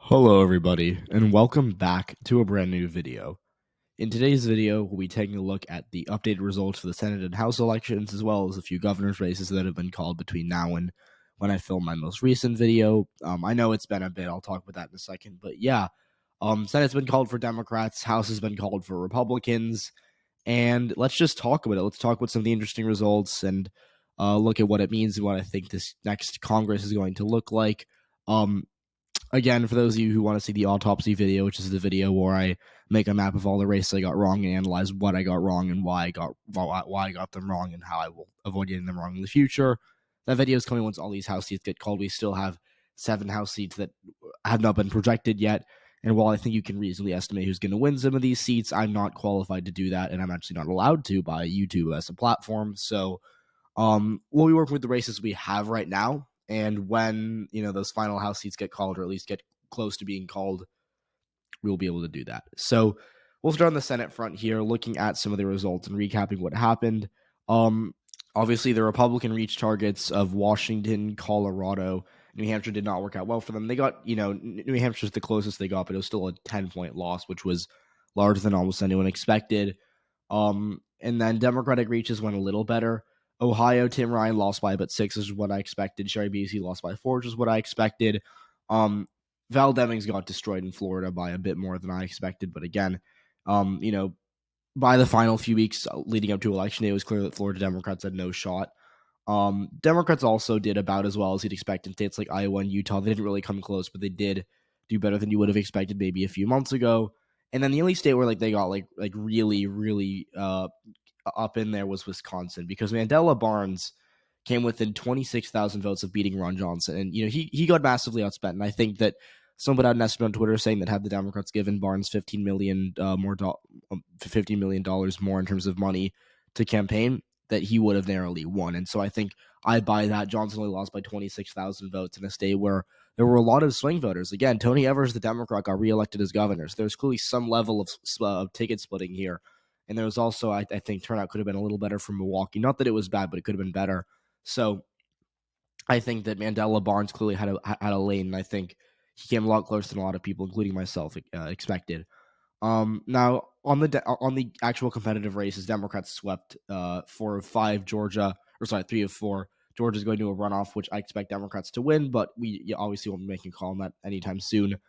Hello everybody, and welcome back to a brand new video. In today's video, we'll be taking a look at the updated results for the Senate and House elections, as well as a few governor's races that have been called between now and when I film my most recent video. I know it's been a bit, I'll talk about that in a second, but yeah, Senate's been called for Democrats, House has been called for Republicans, and let's just talk about it. Let's talk about some of the interesting results and look at what it means and what I think this next Congress is going to look like. Again, for those of you who want to see the autopsy video, which is the video where I make a map of all the races I got wrong and analyze what I got wrong and why I got them wrong and how I will avoid getting them wrong in the future. That video is coming once all these House seats get called. We still have 7 House seats that have not been projected yet. And while I think you can reasonably estimate who's going to win some of these seats, I'm not qualified to do that, and I'm actually not allowed to by YouTube as a platform. So we'll be working with the races we have right now. And when, those final House seats get called, or at least get close to being called, we'll be able to do that. So we'll start on the Senate front here, looking at some of the results and recapping what happened. Obviously, the Republican reached targets of Washington, Colorado. New Hampshire did not work out well for them. They got, New Hampshire's the closest they got, but it was still a 10-point loss, which was larger than almost anyone expected. And then Democratic reaches went a little better. Ohio, Tim Ryan lost by about 6, is what I expected. Sherry Beasley lost by 4, which is what I expected. Val Demmings got destroyed in Florida by a bit more than I expected. But again, by the final few weeks leading up to election day, it was clear that Florida Democrats had no shot. Democrats also did about as well as you'd expect in states like Iowa and Utah. They didn't really come close, but they did do better than you would have expected maybe a few months ago. And then the only state where they got really up in there was Wisconsin, because Mandela Barnes came within 26,000 votes of beating Ron Johnson. And, he got massively outspent. And I think that someone put out an estimate on Twitter saying that had the Democrats given Barnes $15 million more in terms of money to campaign, that he would have narrowly won. And so I think I buy that. Johnson only lost by 26,000 votes in a state where there were a lot of swing voters. Again, Tony Evers, the Democrat, got reelected as governor. So there's clearly some level of ticket splitting here. And there was also, I think, turnout could have been a little better from Milwaukee. Not that it was bad, but it could have been better. So I think that Mandela Barnes clearly had a lane, and I think he came a lot closer than a lot of people, including myself, expected. Now, on the actual competitive races, Democrats swept 4 of 5 Georgia, 3 of 4. Georgia's going to a runoff, which I expect Democrats to win, but we obviously won't be making a call on that anytime soon.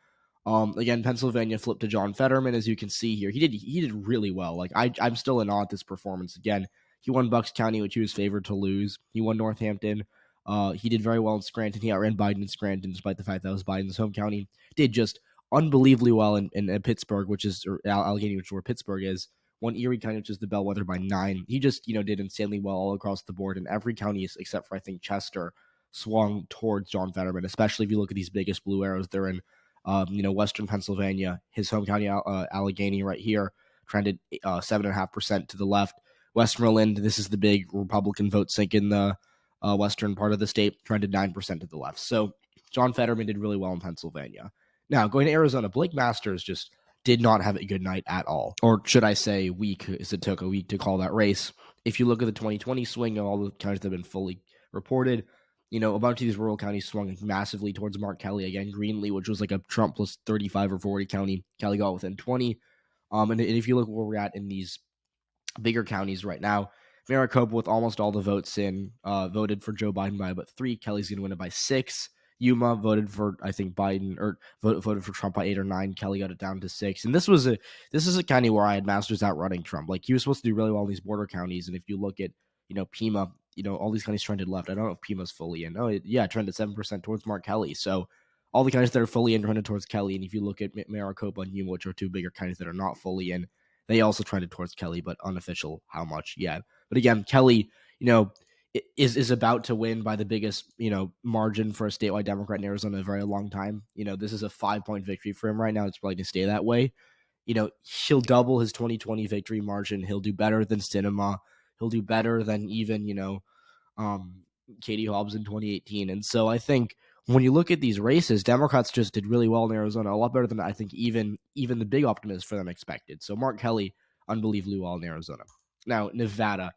Again, Pennsylvania flipped to John Fetterman, as you can see here. He did really well. I'm still in awe at this performance. Again, he won Bucks County, which he was favored to lose. He won Northampton. He did very well in Scranton. He outran Biden in Scranton, despite the fact that was Biden's home county. Did just unbelievably well in Pittsburgh, or Allegheny, which is where Pittsburgh is. Won Erie County, which is the bellwether, by 9. He just, did insanely well all across the board. And every county, except for, I think, Chester, swung towards John Fetterman, especially if you look at these biggest blue arrows. They're in Western Pennsylvania, his home county, Allegheny, right here, trended 7.5% to the left. Westmoreland, this is the big Republican vote sink in the western part of the state, trended 9% to the left. So John Fetterman did really well in Pennsylvania. Now, going to Arizona, Blake Masters just did not have a good night at all. Or should I say weak, as it took a week to call that race. If you look at the 2020 swing, all the counties that have been fully reported, a bunch of these rural counties swung massively towards Mark Kelly. Again, Greenlee, which was like a Trump plus 35 or 40 county, Kelly got within 20. And if you look where we're at in these bigger counties right now, Maricopa, with almost all the votes in, voted for Joe Biden by about 3. Kelly's going to win it by 6. Yuma voted for, I think, Biden, or voted for Trump by 8 or 9. Kelly got it down to 6. And this is a county where I had Masters outrunning Trump. He was supposed to do really well in these border counties. And if you look at, Pima, all these counties trended left. I don't know if Pima's fully in. Oh, yeah, trended 7% towards Mark Kelly. So all the counties that are fully in trended towards Kelly. And if you look at Maricopa and Yuma, which are 2 bigger counties that are not fully in, they also trended towards Kelly, but unofficial how much yet. But again, Kelly, is about to win by the biggest, margin for a statewide Democrat in Arizona in a very long time. This is a 5-point victory for him right now. It's probably going to stay that way. He'll double his 2020 victory margin. He'll do better than Sinema. He'll do better than even, Katie Hobbs in 2018. And so I think when you look at these races, Democrats just did really well in Arizona, a lot better than I think even the big optimists for them expected. So Mark Kelly, unbelievably well in Arizona. Now, Nevada,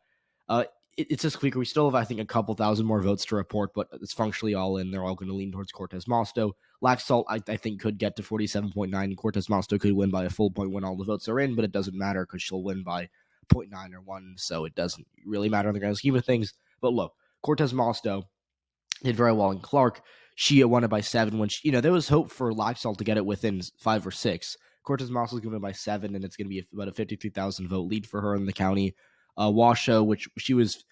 it's a squeaker. We still have, I think, a couple thousand more votes to report, but it's functionally all in. They're all going to lean towards Cortez Masto. Laxalt, I think, could get to 47.9. Cortez Masto could win by a full point when all the votes are in, but it doesn't matter because she'll win by 0.9 or 1, so it doesn't really matter in the grand scheme of things. But look, Cortez Masto did very well in Clark. She won it by 7 when there was hope for Laxalt to get it within 5 or 6. Cortez Masto is going to win by 7, and it's going to be about a 53,000 vote lead for her in the county. Washoe, which she was,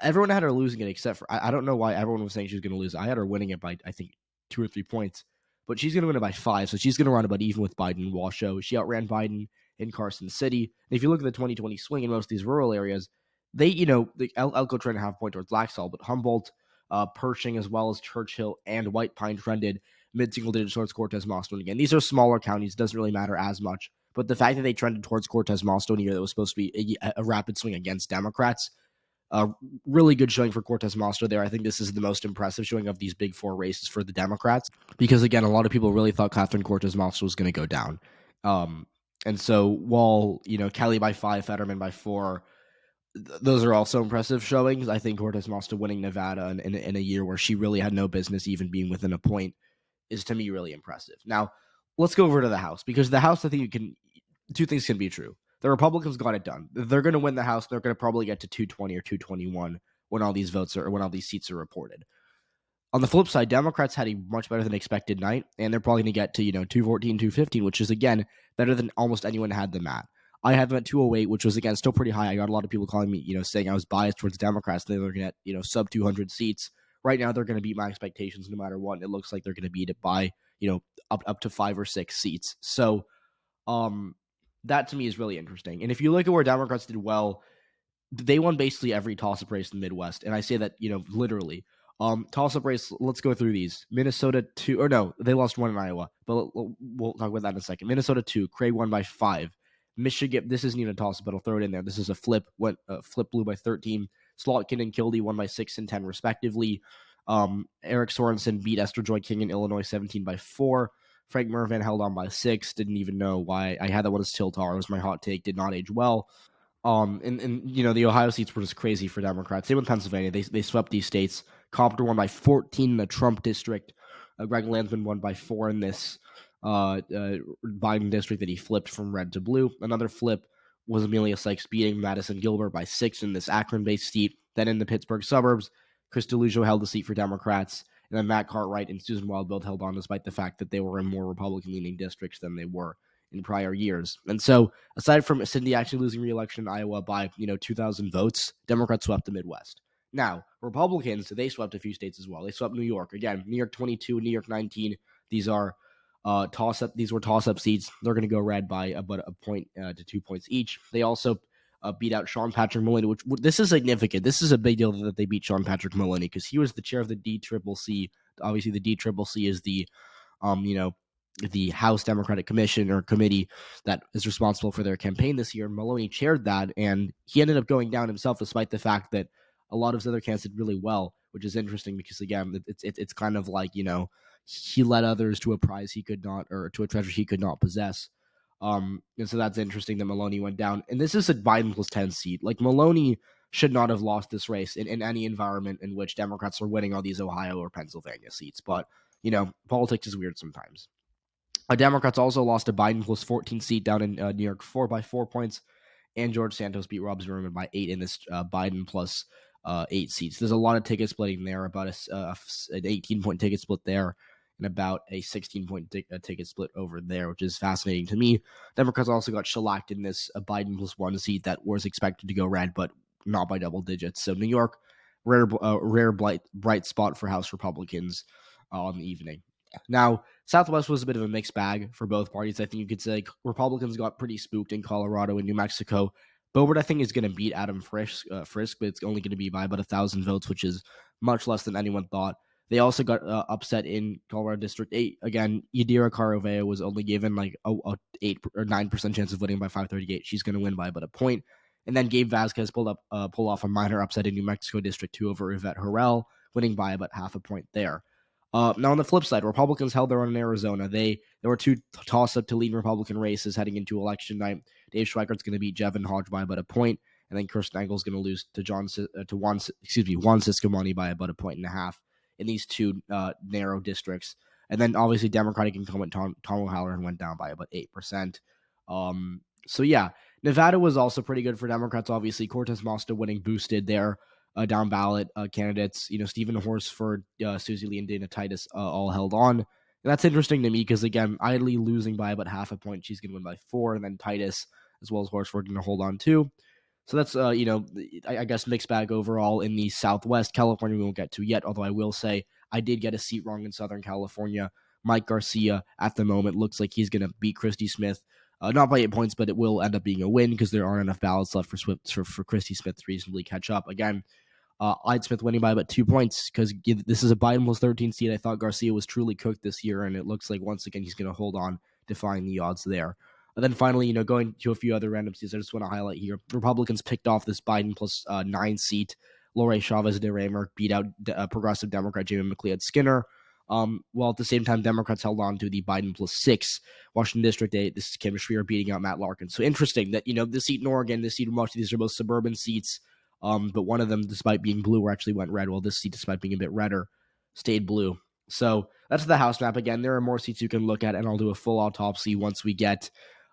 everyone had her losing it except for, I don't know why everyone was saying she was going to lose. I had her winning it by, I think, 2 or 3 points, but she's going to win it by 5, so she's going to run about even with Biden and Washoe. She outran Biden in Carson City. And if you look at the 2020 swing in most of these rural areas, they, Elko trying to have a point towards Laxalt, but Humboldt, Pershing, as well as Churchill and White Pine trended mid-single digits towards Cortez Masto. And again, these are smaller counties. It doesn't really matter as much. But the fact that they trended towards Cortez Masto in a year that was supposed to be a rapid swing against Democrats, really good showing for Cortez Masto there. I think this is the most impressive showing of these big 4 races for the Democrats. Because, again, a lot of people really thought Catherin Cortez Masto was going to go down. And so while, Kelly by 5, Fetterman by 4, those are also impressive showings. I think Cortez Masto winning Nevada in a year where she really had no business even being within a point is, to me, really impressive. Now, let's go over to the House, because the House, I think two things can be true. The Republicans got it done. They're going to win the House. They're going to probably get to 220 or 221 when all these seats are reported. On the flip side, Democrats had a much better than expected night, and they're probably going to get to 214, 215, which is, again, better than almost anyone had them at. I have them at 208, which was, again, still pretty high. I got a lot of people calling me, saying I was biased towards Democrats. They're going to get, sub 200 seats. Right now, they're going to beat my expectations no matter what. And it looks like they're going to beat it by, up to 5 or 6 seats. So, that to me is really interesting. And if you look at where Democrats did well, they won basically every toss-up race in the Midwest. And I say that, literally. Toss-up race, let's go through these. Minnesota 2, or no, they lost 1 in Iowa, but we'll talk about that in a second. Minnesota 2, Craig won by 5. Michigan, this isn't even a toss-up, but I'll throw it in there. This is a flip. Flip blew by 13. Slotkin and Kildee won by 6 and 10 respectively. Eric Sorensen beat Esther Joy King in Illinois 17 by 4. Frank Mervan held on by 6. Didn't even know why. I had that one as Tiltar. It was my hot take. Did not age well. And the Ohio seats were just crazy for Democrats. Same with Pennsylvania. They swept these states. Compton won by 14 in the Trump district. Greg Landsman won by 4 in this Biden district that he flipped from red to blue. Another flip was Amelia Sykes beating Madison Gilbert by 6 in this Akron-based seat. Then in the Pittsburgh suburbs, Chris DeLuzio held the seat for Democrats. And then Matt Cartwright and Susan Wildboth held on despite the fact that they were in more Republican-leaning districts than they were in prior years. And so, aside from Cindy actually losing re-election in Iowa by 2,000 votes, Democrats swept the Midwest. Now, Republicans, they swept a few states as well. They swept New York. Again, New York 22, New York 19. These are toss-up. These were toss-up seats. They're going to go red by about a point to 2 points each. They also beat out Sean Patrick Maloney, which this is significant. This is a big deal that they beat Sean Patrick Maloney because he was the chair of the DCCC. Obviously, the DCCC is the the House Democratic Commission or committee that is responsible for their campaign this year. Maloney chaired that, and he ended up going down himself despite the fact that a lot of his other candidates did really well, which is interesting because, again, it's kind of like, he led others to a prize he could not, or to a treasure he could not possess. And so that's interesting that Maloney went down. And this is a Biden plus 10 seat. Like, Maloney should not have lost this race in any environment in which Democrats are winning all these Ohio or Pennsylvania seats. But, politics is weird sometimes. Democrats also lost a Biden plus 14 seat down in New York by 4 points. And George Santos beat Rob Zimmerman by 8 in this Biden plus 8 seats. There's a lot of ticket splitting there, about an 18-point ticket split there, and about a 16-point ticket split over there, which is fascinating to me. Democrats also got shellacked in this Biden plus 1 seat that was expected to go red, but not by double digits. So New York, rare bright spot for House Republicans on the evening. Now, Southwest was a bit of a mixed bag for both parties. I think you could say Republicans got pretty spooked in Colorado and New Mexico. Boebert, I think, is going to beat Adam Frisk, but it's only going to be by about 1,000 votes, which is much less than anyone thought. They also got upset in Colorado District 8. Again, Yadira Carovea was only given like a 8 or 9% chance of winning by FiveThirtyEight. She's going to win by about a point. And then Gabe Vasquez pulled off a minor upset in New Mexico District 2 over Yvette Harrell, winning by about half a point there. Now, on the flip side, Republicans held their own in Arizona. There were 2 toss-up to lead Republican races heading into election night. Dave Schweikert's going to beat Jevin Hodge by about a point, and then Kirsten Engel's going to lose to Juan Ciscomani by about a point and a half in these 2 narrow districts. And then obviously Democratic incumbent Tom O'Halloran went down by about 8%. So yeah, Nevada was also pretty good for Democrats. Obviously, Cortez Masto winning boosted their down ballot candidates. Stephen Horsford, Susie Lee, and Dana Titus all held on. And that's interesting to me because, again, Idly losing by about half a point. She's going to win by 4, and then Titus as well as Horsford going to hold on too. So that's, I guess mixed bag overall in the Southwest. California we won't get to yet, although I will say I did get a seat wrong in Southern California. Mike Garcia at the moment looks like he's going to beat Christy Smith. Not by 8 points, but it will end up being a win because there aren't enough ballots left for Christy Smith to reasonably catch up. Again, Ide Smith winning by about 2 points because this is a Biden plus 13 seat. I thought Garcia was truly cooked this year, and it looks like once again he's going to hold on, defying the odds there. And then finally, going to a few other random seats, I just want to highlight here. Republicans picked off this Biden plus 9 seat. Lori Chavez de Raymer beat out progressive Democrat Jamie McLeod Skinner. While at the same time, Democrats held on to the Biden plus 6 Washington District 8. This is Kim Schreier beating out Matt Larkin. So interesting that, this seat in Oregon, this seat in Washington, these are both suburban seats. But one of them, despite being blue, actually went red. While this seat, despite being a bit redder, stayed blue. So that's the House map. Again, there are more seats you can look at, and I'll do a full autopsy once we get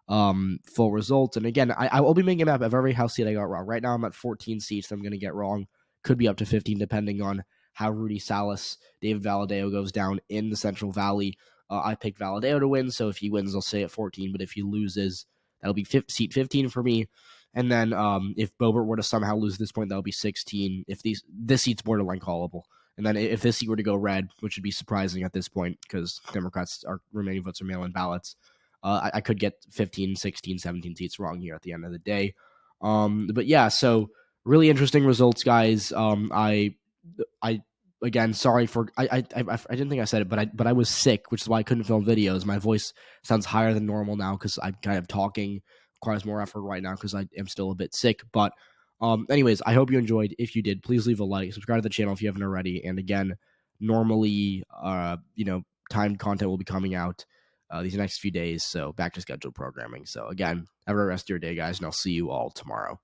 full results. And again, I will be making a map of every House seat I got wrong. Right now, I'm at 14 seats that I'm going to get wrong. Could be up to 15, depending on how Rudy Salas, David Valadao goes down in the Central Valley. I picked Valadao to win, so if he wins, I'll stay at 14. But if he loses, that'll be seat 15 for me. And then if Boebert were to somehow lose at this point, that'll be 16. If this seat's borderline callable. And then if this seat were to go red, which would be surprising at this point because Democrats' remaining votes are mail-in ballots, I could get 15, 16, 17 seats wrong here at the end of the day. But yeah, so really interesting results, guys. I again, sorry for I didn't think I said it, but I was sick, which is why I couldn't film videos. My voice sounds higher than normal now because I'm kind of talking, requires more effort right now because I am still a bit sick. But anyways, I hope you enjoyed. If you did, please leave a like, subscribe to the channel if you haven't already. And again, normally, timed content will be coming out these next few days, so back to scheduled programming. So again, have a rest of your day, guys, and I'll see you all tomorrow.